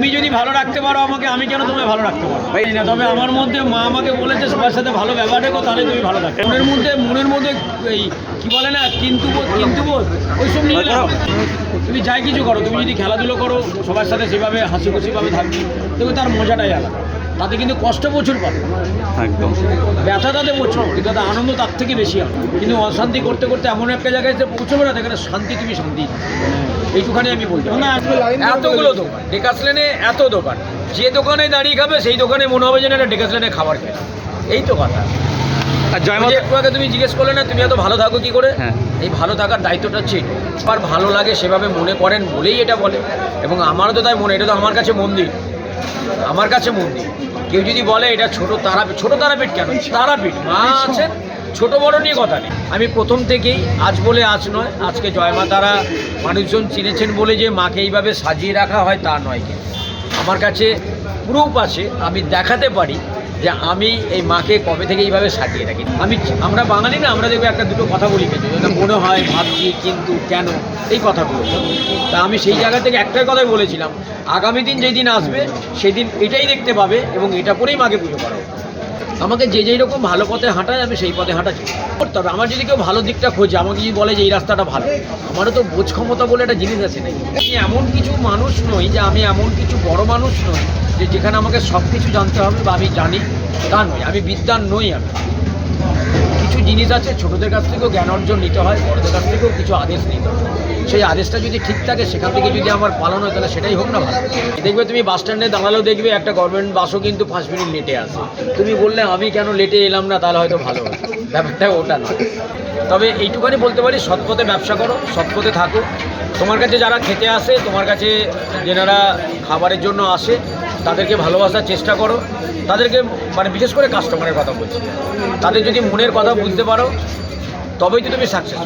তুমি যদি ভালো রাখতে পারো আমাকে, আমি কেন তোমায় ভালো রাখতে পারো না? তবে আমার মধ্যে মা আমাকে বলেছে সবার সাথে ভালো ব্যবহার রেখো, তাহলে তুমি ভালো থাকো। মনের মধ্যে এই কি বলে না, কিন্তু বোধ ওইসব নিয়ে তুমি যাই কিছু করো, তুমি যদি খেলাধুলো করো সবার সাথে সেভাবে হাসি খুশিভাবে থাকবে, দেখবে তার মজাটাই আলাদা। তাতে কিন্তু কষ্ট প্রচুর পাবে, একদম ব্যথা তাতে প্রচুর, কিন্তু তাতে আনন্দ তার থেকে বেশি হবে। কিন্তু অশান্তি করতে করতে এমন একটা জায়গায় যে পৌঁছবে না, যেখানে শান্তি তুমি শান্তি, এইটুখানি আমি বলতে পারি। এতগুলো দোকান, ডেকাস লেনে এত দোকান, যে দোকানে দাঁড়িয়ে খাবে সেই দোকানে মনে হবে যেন একটা ডেকাস লেনে খাবার খেয়ে। এই তো কথা। আর জয়মা একটু আগে তুমি জিজ্ঞেস করলে না তুমি এত ভালো থাকো কি করে? হ্যাঁ। এই ভালো থাকার দায়িত্বটা হচ্ছে আর ভালো লাগে সেভাবে মনে করেন বলেই এটা বলে, এবং আমারও তো তাই মনে, এটা তো আমার কাছে মন্দির, আমার কাছে মন্দির। কেউ যদি বলে এটা ছোট তারাপীঠ কেন? তারাপীঠ মা আছেন, ছোট বড় নিয়ে কথা নেই। আমি প্রথম থেকেই, আজ বলে আজ নয়, আজকে জয়মা তারা মানুষজন চিনেছেন বলে যে মাকে এইভাবে সাজিয়ে রাখা হয় তা নয়। কিন্তু আমার কাছে প্রুফ আছে, আমি দেখাতে পারি যে আমি এই মাকে কবে থেকে এইভাবে সাজিয়ে রাখি। আমরা বাঙালি না, আমরা দেখবো একটা দুটো কথা বলি কেন, যেটা মনে হয়, ভাবছি, কিন্তু, কেন, এই কথাগুলো। তা আমি সেই জায়গা থেকে একটাই কথাই বলেছিলাম, আগামী দিন যেই দিন আসবে সেই দিন এটাই দেখতে পাবে এবং এটা করেই মাকে পুজো করা হবে। আমাকে যে যেই রকম ভালো পথে হাঁটায় আমি সেই পথে হাঁটা চেষ্টা করতে হবে। আমার যদি কেউ ভালো দিকটা খোঁজে, আমাকে যদি বলে যে এই রাস্তাটা ভালো, আমারও তো বোঝ ক্ষমতা বলে একটা জিনিস আছে নাকি। আমি এমন কিছু মানুষ নই, যে আমি এমন কিছু বড় মানুষ নই যে যেখানে আমাকে সব কিছু জানতে হবে বা আমি জানি, তা নয়। আমি বিদ্বান নই। আমি কিছু জিনিস আছে, ছোটদের কাছ থেকেও জ্ঞান অর্জন নিতে হয়, বড়দের কাছ থেকেও কিছু আদেশ নিতে হয়। সেই আদেশটা যদি ঠিক থাকে, সেখান থেকে যদি আমার পালন হয়, তাহলে সেটাই হোক না ভালো। দেখবে তুমি বাস স্ট্যান্ডে দাঁড়ালেও দেখবে একটা গভর্নমেন্ট বাসও কিন্তু 5 মিনিট লেটে আসে। তুমি বললে আমি কেন লেটে এলাম না, তাহলে হয়তো ভালো হবে। ব্যাপারটা ওটা নয়। তবে এইটুখানি বলতে পারি, সৎ পথে ব্যবসা করো, সৎ পথে থাকো। তোমার কাছে যারা খেতে আসে, তোমার কাছে যেনারা খাবারের জন্য আসে, তাদেরকে ভালোবাসার চেষ্টা করো। তাদেরকে মানে বিশেষ করে কাস্টমারের কথা বলছি, তাদের যদি মনের কথা বুঝতে পারো, তবেই তো তুমি সাকসেস।